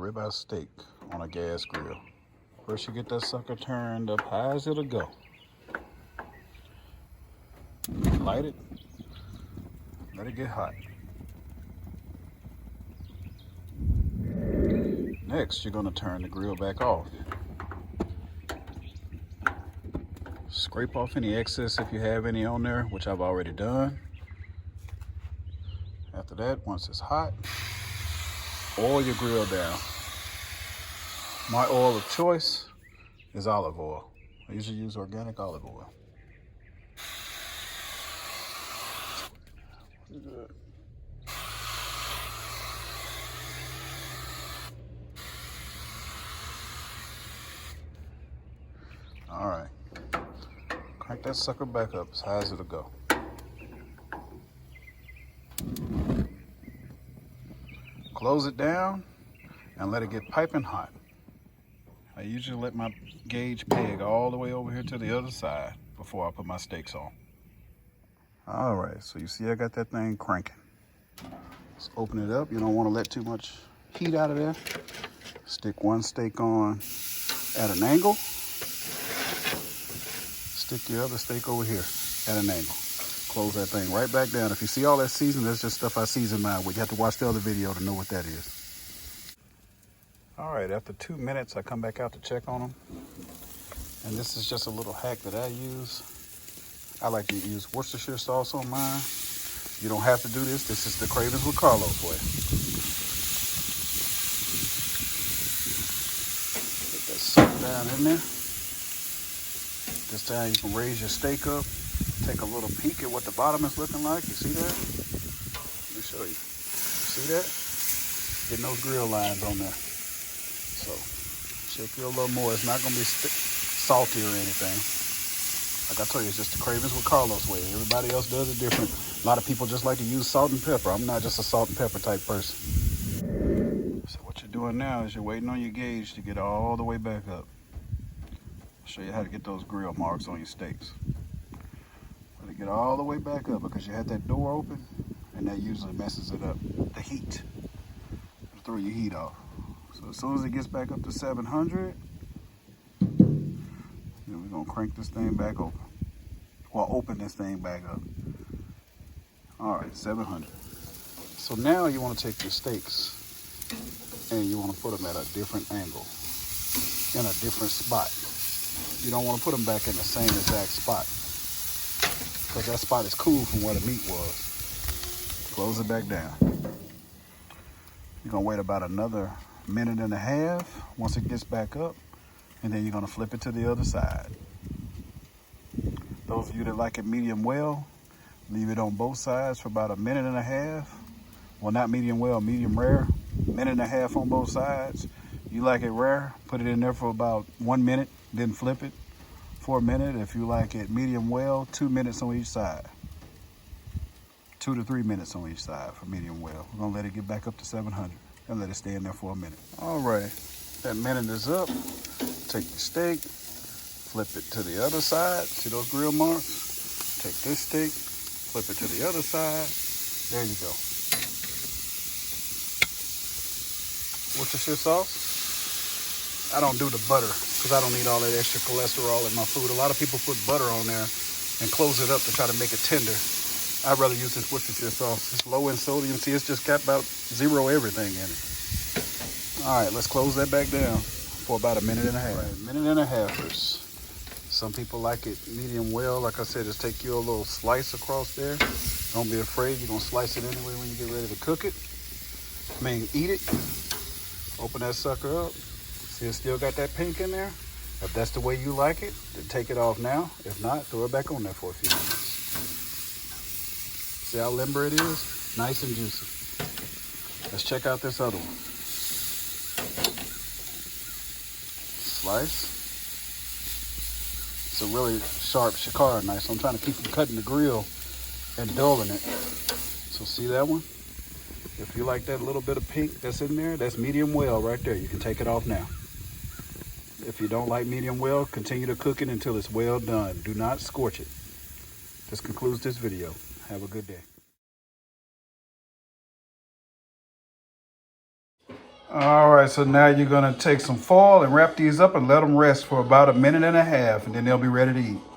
ribeye steak on a gas grill. First you get that sucker turned up high as it'll go. Light it, let it get hot. Next, you're gonna turn the grill back off. Scrape off any excess if you have any on there, which I've already done. After that, once it's hot, oil your grill down. My oil of choice is olive oil. I usually use organic olive oil. Good. All right, crank that sucker back up as high as it'll go. Close it down and let it get piping hot. I usually let my gauge peg all the way over here to the other side before I put my steaks on. All right, so you see I got that thing cranking. Let's open it up. You don't want to let too much heat out of there. Stick one steak on at an angle. Stick your other steak over here at an angle. Close that thing right back down. If you see all that seasoning, that's just stuff I season mine with. You have to watch the other video to know what that is. All right, after 2 minutes, I come back out to check on them. And this is just a little hack that I use. I like to use Worcestershire sauce on mine. You don't have to do this. This is the Cravings with Carlos way. Put that sucker down in there. This time you can raise your steak up. Take a little peek at what the bottom is looking like. You see that? Let me show you. See that? Getting those grill lines on there. So check you a little more. It's not going to be salty or anything. Like I told you, it's just the Cravings with Carlos way. Everybody else does it different. A lot of people just like to use salt and pepper. I'm not just a salt and pepper type person. So what you're doing now is you're waiting on your gauge to get all the way back up. I'll show you how to get those grill marks on your steaks. Let it get all the way back up because you had that door open and that usually messes it up. The heat. It'll throw your heat off. So as soon as it gets back up to 700, then we're gonna crank this thing back open. Or open this thing back up. All right, 700. So now you want to take your steaks and you want to put them at a different angle, in a different spot. You don't want to put them back in the same exact spot because that spot is cool from where the meat was. Close it back down. You're gonna wait about another minute and a half once it gets back up, and then you're gonna flip it to the other side. Those of you that like it medium well, leave it on both sides for about a minute and a half. Well, not medium well, medium rare. Minute and a half on both sides. You like it rare, put it in there for about 1 minute, then flip it for a minute. If you like it medium well, 2 minutes on each side. 2 to 3 minutes on each side for medium well. We're gonna let it get back up to 700 and let it stay in there for a minute. All right, that minute is up. Take your steak, flip it to the other side. See those grill marks? Take this steak, flip it to the other side. There you go. Worcestershire sauce. I don't do the butter because I don't need all that extra cholesterol in my food. A lot of people put butter on there and close it up to try to make it tender. I'd rather use this Worcestershire sauce. It's low in sodium. See, it's just got about 0 everything in it. All right, let's close that back down for about a minute and a half. Right, minute and a halfers. Some people like it medium well. Like I said, just take you a little slice across there. Don't be afraid. You're going to slice it anyway when you get ready to cook it. I mean, eat it. Open that sucker up. See, it's still got that pink in there. If that's the way you like it, then take it off now. If not, throw it back on there for a few minutes. See how limber it is? Nice and juicy. Let's check out this other one. Slice. It's a really sharp shakara knife, so I'm trying to keep from cutting the grill and dulling it. So see that one? If you like that little bit of pink that's in there, that's medium well right there. You can take it off now. If you don't like medium well, continue to cook it until it's well done. Do not scorch it. This concludes this video. Have a good day. All right, so now you're gonna take some foil and wrap these up and let them rest for about a minute and a half, and then they'll be ready to eat.